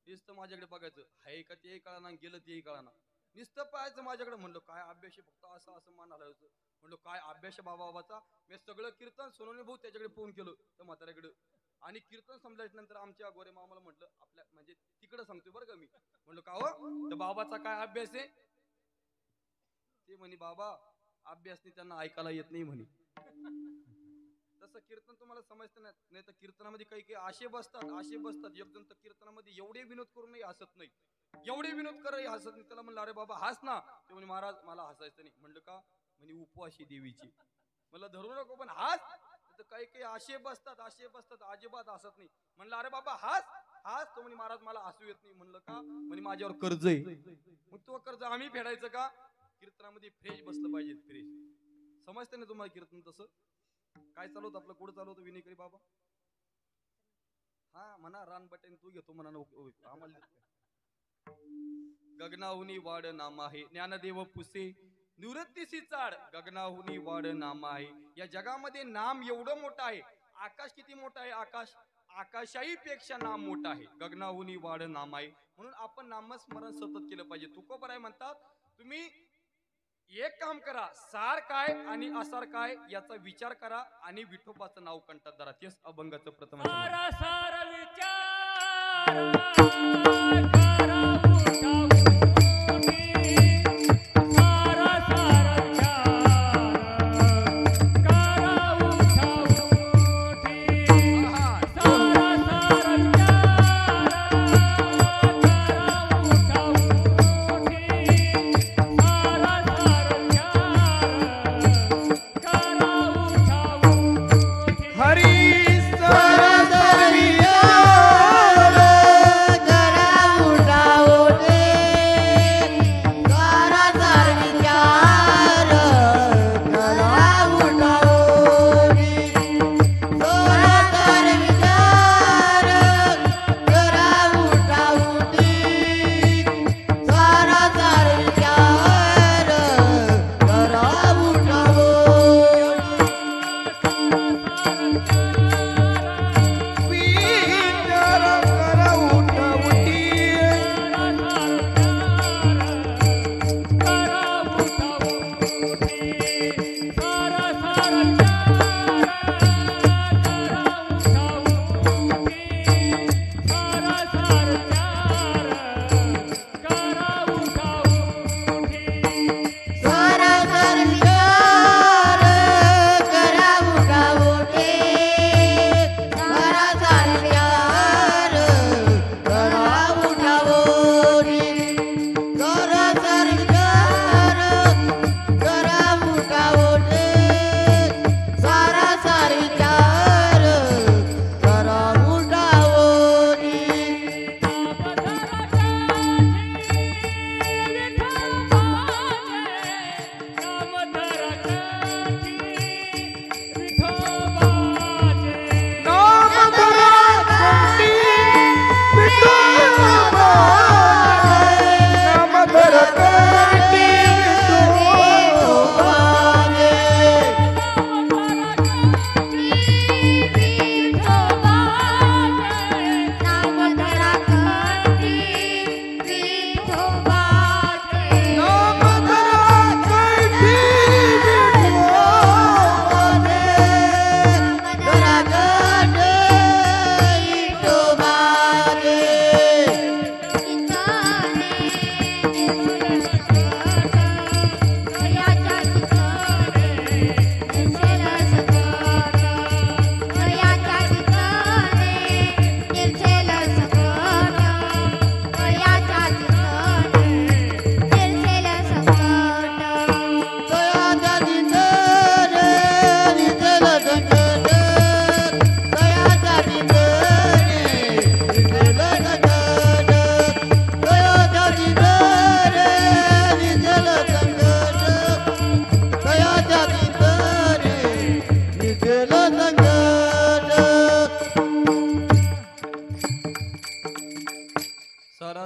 नुसतं माझ्याकडे बघायचं, हाय का तेही कळाना, गेलं तेही कळाना, नुसतं पाहायचं माझ्याकडे. म्हणलं काय अभ्यास आहे, फक्त असं असं मान हलायचं. म्हणलं काय अभ्यास आहे बाबाचा. मी सगळं कीर्तन सोनवणे भाऊ त्याच्याकडे फोन केलं त्या म्हाताऱ्याकडे, आणि कीर्तन संपल्याच्या नंतर आमच्या गोरे मामाला म्हटलं, आपल्या म्हणजे तिकडे सांगतोय बरं का मी, म्हणलं का हो तर बाबाचा काय अभ्यास आहे? ते म्हणे बाबा अभ्यास नाही, त्यांना ऐकायला येत नाही म्हणे. तसं कीर्तन तुम्हाला समजतं नाही तर कीर्तनामध्ये काही काही असे बसतात एक जण तर कीर्तनामध्ये एवढे विनोद करूनही हसत नाही, एवढे विनोद करही हसत नाही. त्याला म्हणलं अरे बाबा हस ना. ते म्हणे महाराज मला हसायचं नाही. म्हणलं का? म्हणे उपवाशी देवीची. मला धरू नको पण हस. तर काही काही असे बसतात अजिबात हसत नाही. म्हणलं अरे बाबा हस. तो म्हणे महाराज मला हसू येत नाही. म्हणलं का? म्हणे माझ्यावर कर्ज आहे. मग तो कर्ज आम्ही फेडायचं का? कीर्तनामध्ये फ्रेश बसलं पाहिजे, फ्रेश. समजते ना तुम्हाला कीर्तन तसं काय चालवत आपलं? कुठं चालवतो विनेकरी बाबा? म्हणा रान बटेन तू घेतो म्हणा आम्हाला. गगनाहुनी वाड नाम आहे, ज्ञानदेव पुसे निवृत्तीसी चाड. गगनाहुनी वाड नाम आहे. या जगामध्ये नाम एवढं मोठं आहे. आकाश किती मोठं आहे? आकाशाही पेक्षा नाम मोठं आहे. गगनाहुनी वाड नाम आहे. म्हणून आपण नामस्मरण सतत केलं पाहिजे. तुकोबराय म्हणतात, तुम्ही एक काम करा, सार काय आणि असार काय याचा विचार करा आणि विठोबाचं नाव कंठात धरा. तेच अभंगाचं प्रथम. सार विचार हरी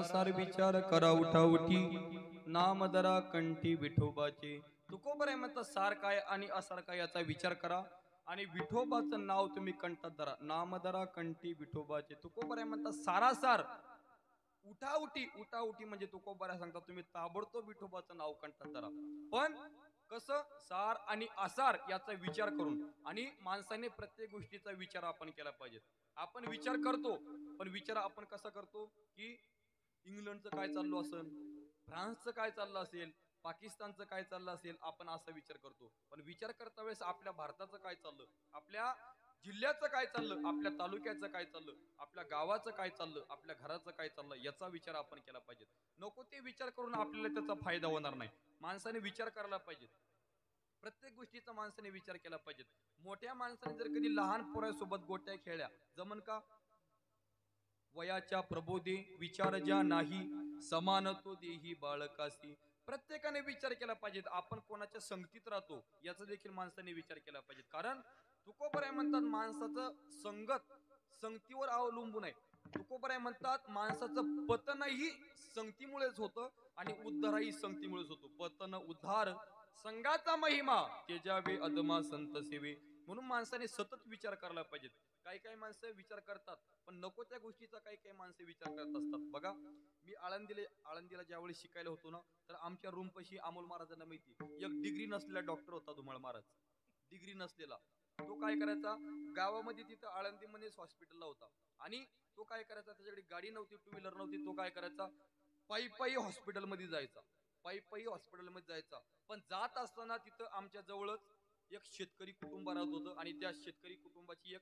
सारासार विचार करा उठाउठी नामदरा कंठी विठोबाचे. तुकोबर आहे म्हणतात सार काय आणि असार काय याचा विचार करा आणि विठोबाचं नाव तुम्ही कंठात धरा. नामदरा कंठी विठोबाचे. तुकोबर आहे म्हणतात सारासार उठाउठी म्हणजे तुकोबाऱ्या सांगतात तुम्ही ताबडतोब विठोबाचं नाव कंठात धरा. पण कसं सार आणि आसार याचा विचार करून. आणि माणसाने प्रत्येक गोष्टीचा विचार आपण केला पाहिजे. आपण विचार करतो पण विचार आपण कसा करतो की इंग्लंडचं काय चाललं असेल, फ्रान्सचं काय चाललं असेल, पाकिस्तानचं काय चाललं असेल, आपण असा विचार करतो. पण विचार करता वेळेस आपल्या भारताचं काय चाललं, आपल्या जिल्ह्याचं काय चाललं, आपल्या तालुक्याचं काय चाललं, आपल्या गावाचं काय चाललं, आपल्या घराचं काय चाललं याचा विचार आपण केला पाहिजे. नको ते विचार करून आपल्याला त्याचा फायदा होणार नाही. माणसाने विचार करायला पाहिजे. प्रत्येक गोष्टीचा माणसाने विचार केला पाहिजे. मोठ्या माणसाने जर कधी लहान पोरासोबत गोट्या खेळल्या जमन का? वयाच्या प्रबोधे विचार ज्या नाही समान तो देही बाळकासी. प्रत्येकाने विचार केला पाहिजे. आपण कोणाच्या संगतीत राहतो याचा देखील माणसाने विचार केला पाहिजे. कारण तुकोबराय म्हणतात माणसाचं संगत संगतीवर अवलंबून आहे. तुकोबराय म्हणतात माणसाचं पतनही संगतीमुळेच होतं आणि उद्धारही संगतीमुळेच होतो. पतन उद्धार संघाचा महिमा तेजावे अदमा संत सेवे. म्हणून माणसाने सतत विचार करायला पाहिजे. काही काही माणसं विचार करतात पण नको त्या गोष्टीचा काही काही माणसं विचार करत असतात. बघा मी आळंदीला ज्यावेळी शिकायला होतो ना तर आमच्या रूम पाशी अमोल महाराजांना माहिती एक डिग्री नसलेला डॉक्टर होता. धुमाळ महाराज डिग्री नसलेला. तो काय करायचा गावामध्ये तिथं आळंदीमध्येच हॉस्पिटलला होता आणि तो काय करायचा त्याच्याकडे गाडी नव्हती, टू व्हीलर नव्हती. तो काय करायचा पायी हॉस्पिटलमध्ये जायचा. पायी हॉस्पिटलमध्ये जायचा. पण जात असताना तिथं आमच्या जवळच एक शेतकरी कुटुंब राहत होतं आणि त्या शेतकरी कुटुंबाची एक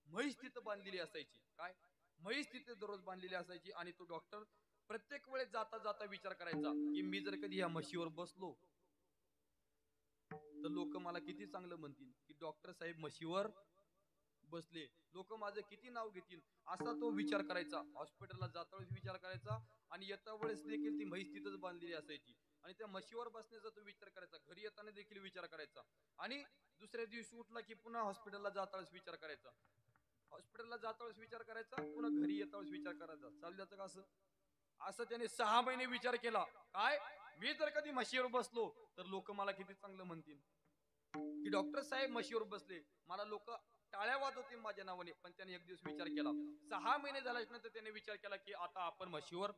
म्हैस तिथं बांधलेली असायची. काय म्हैस तिथे दररोज बांधलेली असायची आणि तो डॉक्टर प्रत्येक वेळेस जाता जाता विचार करायचा की मी जर कधी या म्हशीवर बसलो तर लोक मला किती चांगलं म्हणतील की डॉक्टर साहेब म्हशीवर बसले, लोक माझं किती नाव घेतील असा तो विचार करायचा. हॉस्पिटलला जाता वेळेस विचार करायचा आणि येता वेळेस देखील ती म्हैस तिथंच बांधलेली असायची आणि त्या म्हशीवर बसण्याचा तो विचार करायचा. घरी येताना देखील विचार करायचा आणि दुसऱ्या दिवशी उठला की पुन्हा हॉस्पिटलला जाता वेळेस विचार करायचा. हॉस्पिटलला जाता वेळेस विचार करायचा, पुन्हा घरी येता वेळेस विचार करायचा. चालू द्यायचं का असं त्याने 6 महिने विचार केला. काय मी जर कधी म्हशीवर बसलो तर लोक मला किती चांगलं म्हणतील की डॉक्टर साहेब म्हशीवर बसले, मला लोक टाळ्या वाजवतील माझ्या नावाने. पण त्याने एक दिवस विचार केला. 6 महिने झाल्यानंतर त्याने विचार केला की आता आपण म्हशीवर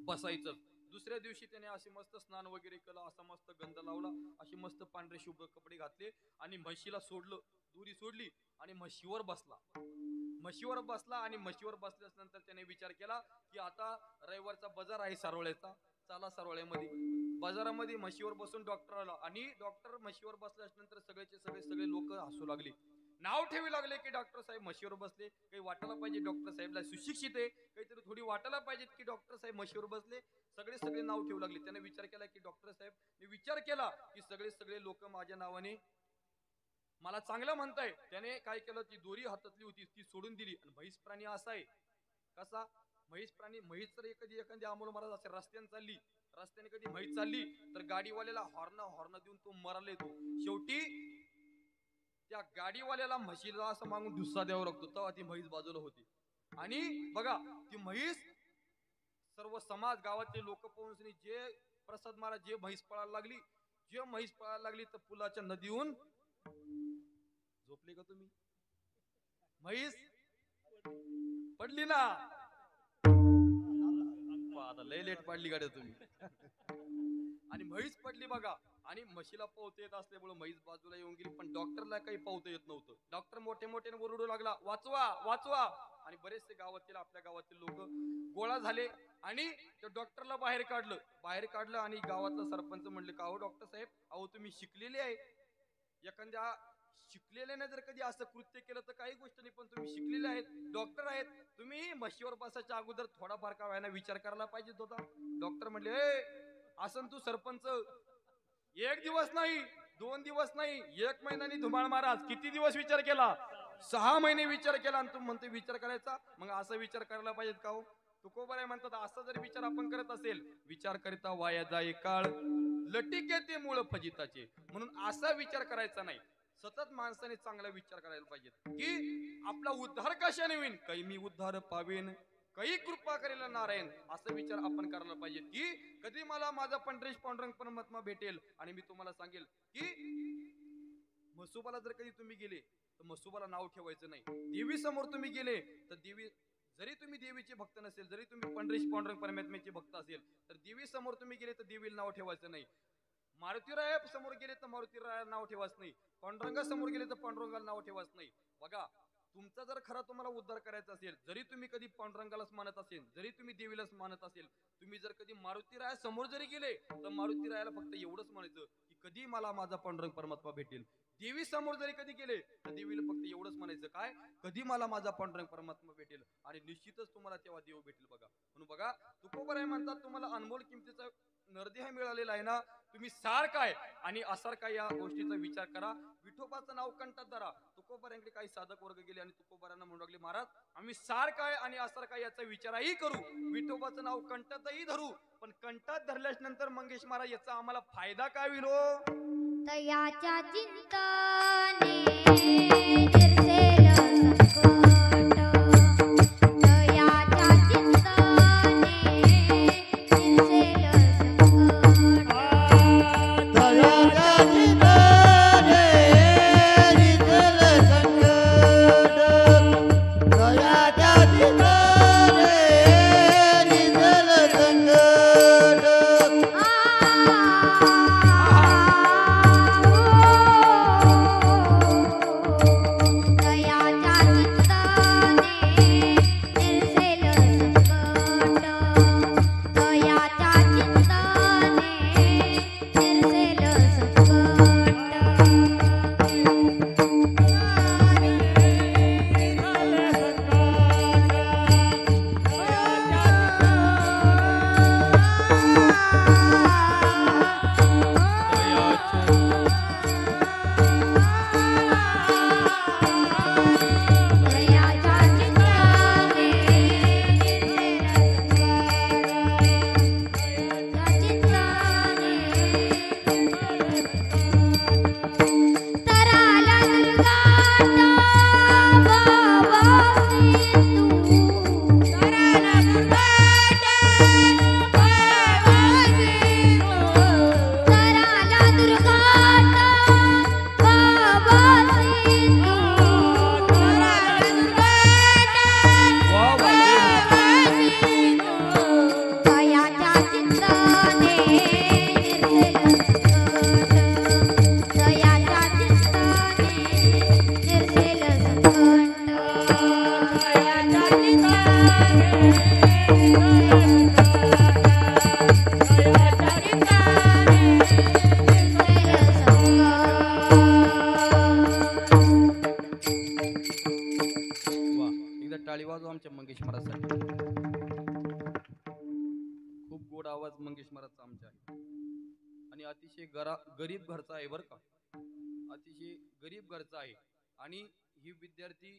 बसायचं. दुसऱ्या दिवशी त्याने असे मस्त स्नान वगैरे केलं, असा मस्त गंध लावला, असे मस्त पांढरे शुभ्र कपडे घातले आणि म्हशीला सोडलं, दोरी सोडली आणि म्हशीवर बसला. म्हशीवर बसला आणि म्हशीवर बसल्यानंतर त्याने विचार केला की आता रविवारचा बाजार आहे सारोळ्याचा, चला सारोळ्यामध्ये. बाजारामध्ये म्हशीवर बसून डॉक्टर आला आणि डॉक्टर म्हशीवर बसल्यानंतर सगळे लोक हसू लागले, नाव ठेवी लागले की डॉक्टर साहेब म्हशीवर बसले. काही वाटायला पाहिजे डॉक्टर साहेबला सुशिक्षित आहे, काहीतरी थोडी वाटायला पाहिजे की डॉक्टर साहेब म्हशीवर बसले. सगळे नाव ठेवू लागले. त्याने विचार केला की डॉक्टर साहेब मी विचार केला की सगळे लोक माझ्या नावाने मला चांगलं म्हणताय. त्याने काय केलं ती दोरी हातातली होती ती सोडून दिली. आणि म्हैस प्राणी असा आहे कसा म्हैस जर एखादी अमोल महाराज असे रस्त्याने कधी म्हैस चालली तर गाडीवाल्याला हॉर्न देऊन तो मरायला येतो. शेवटी त्या गाडीवाल्याला म्हशीला असं मागून धुस्सा द्यावा लागतो तेव्हा ती म्हैस बाजूला होती. आणि बघा ती म्हैस सर्व समाज गावातले लोक पाहून जे प्रसाद महाराज जे म्हैस पळायला लागली तर पुलाच्या नदीहून झोपले का तुम्ही? म्हैस पडली ना, आता लय लेट पडली गाडी तुम्ही. आणि म्हैस पडली बघा. आणि म्हशीला पावता येत असल्यामुळे म्हैस बाजूला येऊन गेली. पण डॉक्टरला काही पावता येत नव्हतं. डॉक्टर मोठ्याने ओरडू लागला वाचवा. आणि बरेचसे आपल्या गावातील लोक गोळा झाले आणि त्या डॉक्टरला बाहेर काढलं आणि गावातला सरपंच म्हणले का हो डॉक्टर साहेब, अहो तुम्ही शिकलेले आहे, एखाद्या शिकलेल्याने जर कधी असं कृत्य केलं तर काही गोष्ट नाही, पण तुम्ही शिकलेले आहेत, डॉक्टर आहेत, तुम्ही म्हशीवर बसायच्या अगोदर थोडाफार का व्हायना विचार करायला पाहिजे होता. डॉक्टर म्हणले असं तू सरपंच 1 दिवस नाही 2 दिवस नाही 1 महिन्यानी धुमाळ महाराज किती दिवस विचार केला? 6 महिने विचार केला. आणि तू म्हणतो विचार करायचा, मग असा विचार करायला पाहिजेत का हो? तुकोबाराय म्हणतात असा जर विचार आपण करत असेल, विचार करिता वाया जाई काळ लटिके ते मूळ फजिताचे. म्हणून असा विचार करायचा नाही. सतत माणसाने चांगला विचार करायला पाहिजे की आपला उद्धार कशाने होईल. काही मी उद्धार पावेन काही कृपा करेल नारायण असा विचार आपण करायला पाहिजे की कधी मला माझा पंढरीश पांडुरंग परमात्मा भेटेल. आणि मी तुम्हाला सांगेल की म्हसोबाला जर कधी तुम्ही गेले तर म्हसोबाला नाव ठेवायचं नाही. देवी समोर तुम्ही गेले तर देवी, जरी तुम्ही देवीचे भक्त नसेल, जरी तुम्ही पंढरीश पांडुरंग परमात्म्याचे भक्त असेल, तर देवी समोर तुम्ही गेले तर देवीला नाव ठेवायचं नाही. मारुतीराया समोर गेले तर मारुतीराया नाव ठेवायचं नाही. पांडुरंगा समोर गेले तर पांडुरंगाला नाव ठेवायचं नाही. बघा, तुमचा जर खरा तुम्हाला उद्धार करायचा असेल, जरी तुम्ही कधी पांडुरंगालाच मानत असेल, जरी तुम्ही देवीलाच मानत असेल, तुम्ही जर कधी मारुतीराया समोर जरी गेले तर मारुतीरायाला फक्त एवढंच म्हणायचं की कधी मला माझा पांडुरंग परमात्मा भेटेल. देवी समोर जरी कधी गेले तर देवीला फक्त एवढंच म्हणायचं काय, कधी मला माझा पांडुरंग परमात्मा भेटेल. आणि निश्चितच तुम्हाला तेव्हा देव भेटेल. बघा, म्हणून बघा, तुकोबराय म्हणतात तुम्हाला अनमोल किमतीचा नरदेह मिळालेला आहे ना, तुम्ही सार काय आणि असार काय या गोष्टीचा विचार करा. विठोबाचं नाव कंठात धरा. तुकोबऱ्यांकडे काही साधक वर्ग गेले आणि तुकोबऱ्यांना म्हणू लागले, महाराज आम्ही सार काय आणि असार काय याचा विचारही करू, विठोबाचं नाव कंठातही धरू, पण कंठात धरल्याच नंतर मंगेश महाराज याचा आम्हाला फायदा काय होईल हो? तयाच्या चिंतने निरसेल संकट, तयाच्या चिंतने निरसेल संकट. तयाच्या चिंतने निरसेल संकट, तयाच्या चिंतने निरसेल संकट. टाळी वाजवा आमच्या मंगेश महाराजसाठी. खूप गोड आवाज मंगेश महाराजचा आमच्या आहे आणि अतिशय गरीब घरचा आहे बरं का, अतिशय गरीब घरचा आहे. आणि ही विद्यार्थी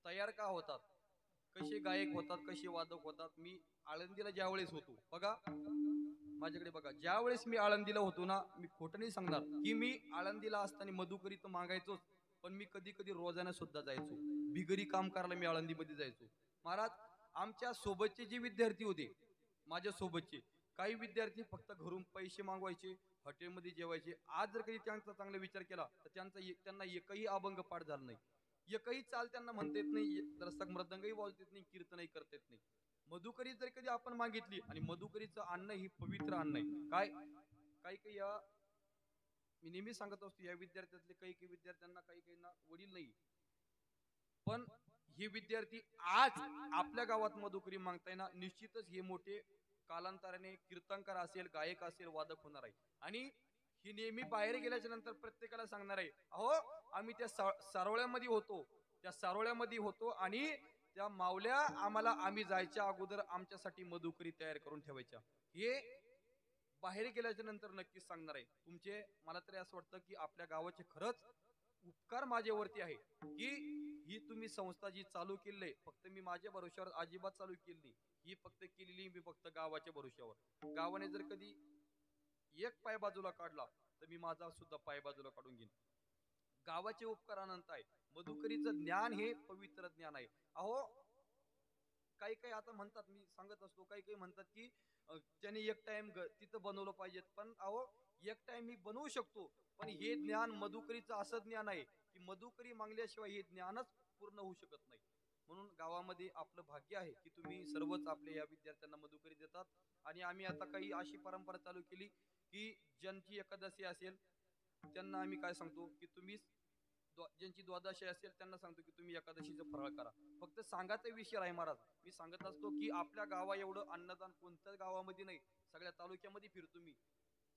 तयार का होतात, कसे गायक होतात, कसे वादक होतात. मी आळंदीला ज्यावेळेस होतो, बघा माझ्याकडे बघा, ज्यावेळेस मी आळंदीला होतो ना, मी खोटं नाही सांगणार की मी आळंदीला असताना मधुकरी तर मागायचोच, पण मी कधी कधी रोजाने सुद्धा जायचो. बिगरी काम करायला मी आळंदीमध्ये जायचो. महाराज, आमच्या सोबतचे जे विद्यार्थी होते, माझ्या सोबतचे काही विद्यार्थी फक्त घरून पैसे मागवायचे, हॉटेलमध्ये जेवायचे. आज जर कधी त्यांचा चांगला विचार केला तर त्यांना एकही अभंग पाठ झाला नाही, एकही चाल त्यांना म्हणता येत नाही, रसक मृदंगही वाजत येत नाही, कीर्तनही करता येत नाही. मधुकरी जर कधी आपण मागितली, आणि मधुकरीचं अन्न ही पवित्र अन्न आहे. काय काही काही या मी नेहमी सांगत असतो, या विद्यार्थ्यातले काही काही विद्यार्थ्यांना काही काहींना वडील नाही, पण हे विद्यार्थी आज आपल्या गावात मधुकरी मागताय ना, निश्चितच हे मोठे कालांतराने कीर्तनकार असेल, गायक असेल, वादक होणार आहे. आणि ही नेहमी बाहेर गेल्याच्या नंतर प्रत्येकाला सांगणार आहे, अहो आम्ही त्या सारोळ्यामध्ये होतो, त्या सारोळ्यामध्ये होतो आणि त्या माऊल्या आम्हाला आम्ही जायच्या अगोदर आमच्यासाठी मधुकरी तयार करून ठेवायच्या. हे बाहेर गेल्याच्या नंतर नक्कीच सांगणार आहे. तुमचे मला तरी असं वाटतं की आपल्या गावाचे खरंच उपकार माझ्यावरती आहे की ही तुम्ही संस्था जी चालू केली आहे, फक्त मी माझ्या भरोश्यावर अजिबात चालू केली नाही, ही फक्त केलेली मी फक्त गावाच्या भरोश्यावर. गावाने जर कधी एक पाय बाजूला काढला तर मी माझा सुद्धा पाय बाजूला काढून घेईन. गावाचे उपकार अनंत आहे. मधुकरीचं ज्ञान हे पवित्र ज्ञान आहे. अहो काही काही आता म्हणतात, मी सांगत असतो, काही काही म्हणतात की त्याने एक टाइम तिथं बनवलं पाहिजे. पण अहो, एक टाइम मी बनवू शकतो, पण हे ज्ञान मधुकरीचं असं ज्ञान आहे की मधुकरी मागल्याशिवाय हे ज्ञानच पूर्ण होऊ शकत नाही. म्हणून गावामध्ये आपलं भाग्य आहे की तुम्ही सर्वच आपल्या या विद्यार्थ्यांना मधुकरी देतात. आणि आम्ही आता काही अशी परंपरा चालू केली की ज्यांची एकादशी असेल त्यांना आम्ही काय सांगतो की तुम्ही ज्यांची द्वादशी असेल त्यांना सांगतो की तुम्ही एकादशीचं फराळ करा. फक्त सांगायचा विषय आहे महाराज, मी सांगत असतो की आपल्या गावा एवढं अन्नदान कोणत्याच गावामध्ये नाही. सगळ्या तालुक्यामध्ये फिरतो मी,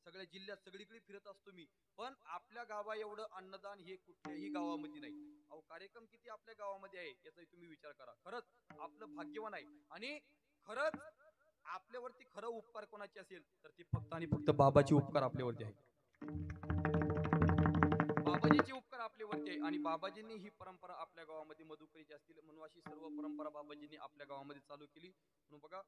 सगळ्या जिल्ह्यात सगळीकडे फिरत असतो मी, पण आपल्या गावा एवढं अन्नदान हे कुठल्याही गावामध्ये नाही. अहो, कार्यक्रम किती आपल्या गावामध्ये आहे याचा तुम्ही विचार करा. खरंच आपलं भाग्यवान आहे. आणि खरंच आपल्यावरती खरं उपकार कोणाचे असेल तर ते फक्त आणि फक्त बाबाचे उपकार आपल्यावरती आहे. बाबाजीचे उपकार आपल्यावरती आहे. आणि बाबाजींनी ही परंपरा आपल्या गावामध्ये मधुकरीची असतील म्हणून अशी सर्व परंपरा बाबाजींनी आपल्या गावामध्ये चालू केली. म्हणून बघा,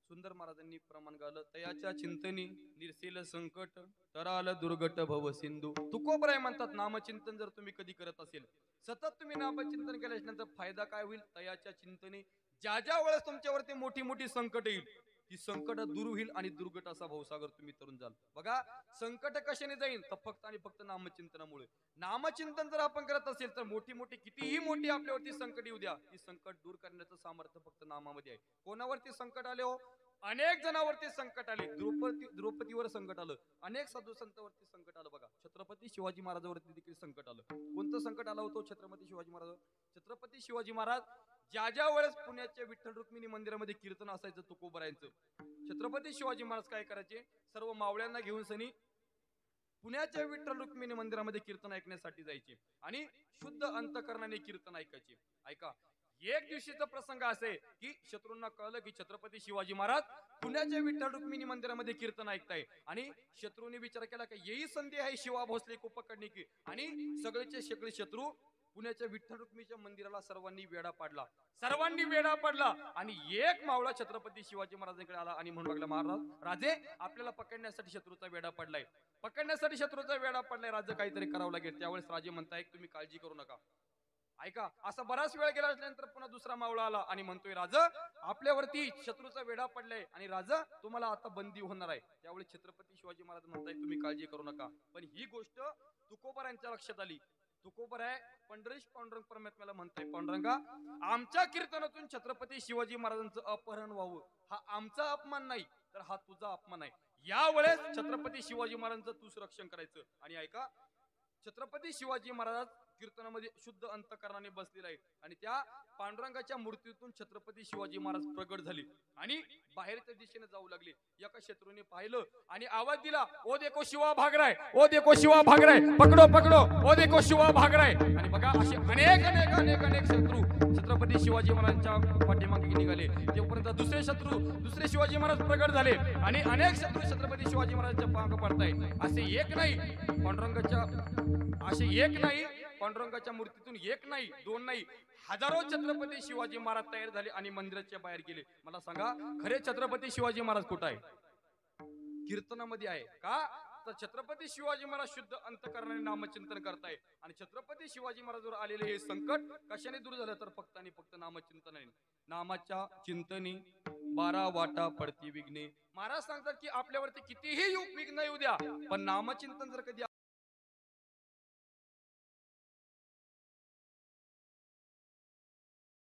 सुंदर महाराजांनी प्रमाण गालं, तयाच्या चिंतनी निरसेल संकट, तराल दुर्गट भव सिंधू. तुकोबराय म्हणतात, नामचिंतन जर तुम्ही कधी करत असेल, सतत तुम्ही नामचिंतन केल्याच्या नंतर फायदा काय होईल? तयाच्या चिंतनी, ज्या ज्या वेळेस तुमच्यावरती मोठी मोठी संकट येईल ती संकट दूर होईल आणि दुर्गट असा भवसागर तुम्ही तरुण जाल. बघा, संकट कशाने जाईल तर फक्त आणि फक्त नामचिंतनामुळे. नामचिंतन जर आपण करत असेल तर मोठी मोठी कितीही मोठी आपल्यावरती संकट येऊ द्या, ती संकट दूर करण्याचं सामर्थ्य फक्त नामामध्ये आहे. कोणावरती संकट आले हो? अनेक जणांवरती संकट आले. द्रौपदीवर संकट आलं, अनेक साधू संतांवरती संकट आलं. बघा, छत्रपती शिवाजी महाराजांवरती देखील संकट आलं. कोणतं संकट आलं होतं छत्रपती शिवाजी महाराज? छत्रपती शिवाजी महाराज ज्या ज्या वेळेस पुण्याच्या विठ्ठल रुक्मिणी मंदिरामध्ये कीर्तन असायचं तुकोबरायांचं, छत्रपती शिवाजी महाराज काय करायचे? सर्व मावळ्यांना घेऊन सनी पुण्याच्या विठ्ठल रुक्मिणी मंदिरामध्ये कीर्तन ऐकण्यासाठी जायचे आणि शुद्ध अंतकरणाने कीर्तन ऐकायचे. ऐका, एक दिवशीचा प्रसंग असे की शत्रूंना कळलं की छत्रपती शिवाजी महाराज पुण्याच्या विठ्ठल रुक्मिणी मंदिरामध्ये कीर्तन ऐकताय. आणि शत्रूंनी विचार केला की येही संधी आहे शिवा भोसले को पकडणे की. आणि सगळेचे सगळे शत्रू पुण्याच्या विठ्ठल रुक्मिणीच्या मंदिराला सर्वांनी वेढा पडला. आणि एक मावळा छत्रपती शिवाजी महाराजांकडे आला आणि म्हणू लागला, महाराज राजे, आपल्याला पकडण्यासाठी शत्रूचा वेढा पडलाय, राजे काहीतरी करावं लागेल. त्यावेळेस राजे म्हणताय तुम्ही काळजी करू नका. ऐका, असा बराच वेळ गेल्यानंतर पुन्हा दुसरा मावळा आला आणि म्हणतोय, राजा आपल्यावरती शत्रूचा वेढा पडलाय आणि राजा तुम्हाला आता बंदी होणार आहे. त्यावेळी छत्रपती शिवाजी महाराज म्हणताय तुम्ही काळजी करू नका. पण ही गोष्ट तुकोबरायांच्या लक्षात आली. तुकोबराय पंढरीश पांडुरंग परमात्म्याला म्हणताय, पांडुरंगा, आमच्या कीर्तनातून छत्रपती शिवाजी महाराजांचं अपहरण व्हावं हा आमचा अपमान नाही तर हा तुझा अपमान आहे. यावेळेस छत्रपती शिवाजी महाराजांचं तूच रक्षण करायचं. आणि ऐका, छत्रपती शिवाजी महाराज कीर्तनामध्ये शुद्ध अंतकरणाने बसलेला आहे आणि त्या पांडुरंगाच्या मूर्तीतून छत्रपती शिवाजी महाराज प्रगट झाले आणि बाहेरच्या दिशेने जाऊ लागले. एका शत्रूने पाहिलं आणि आवाज दिला, ओ देखो शिवा भाग रहा है, ओ देखो शिवा भाग रहा है, पकडो पकडो, ओ देखो शिवा भाग रहा है. आणि बघा, असे अनेक अनेक अनेक अनेक शत्रू छत्रपती शिवाजी महाराजांच्या पाठीमागे निघाले. तोपर्यंत दुसरे शिवाजी महाराज प्रगट झाले आणि अनेक शत्रू छत्रपती शिवाजी महाराजांच्या पांग पडतायत. असे एक नाही पांडुरंगाच्या मूर्तीतून एक नाही, दोन नाही, हजारो छत्रपती शिवाजी महाराज तयार झाले आणि मंदिराच्या बाहेर गेले. मला सांगा, खरे छत्रपती शिवाजी महाराज कुठं आहे? कीर्तनामध्ये आहे का? तर छत्रपती शिवाजी महाराज शुद्ध अंतकरणाने नामचिंतन करताय. आणि छत्रपती शिवाजी महाराजांवर आलेले हे संकट कशाने दूर झालं तर फक्त आणि फक्त नामचिंतनाने. नामाच्या चिंतनी 12 वाटा पडती विघ्ने. महाराज सांगतात की आपल्यावरती कितीही विघ्न येऊ द्या, पण नामचिंतन जर कधी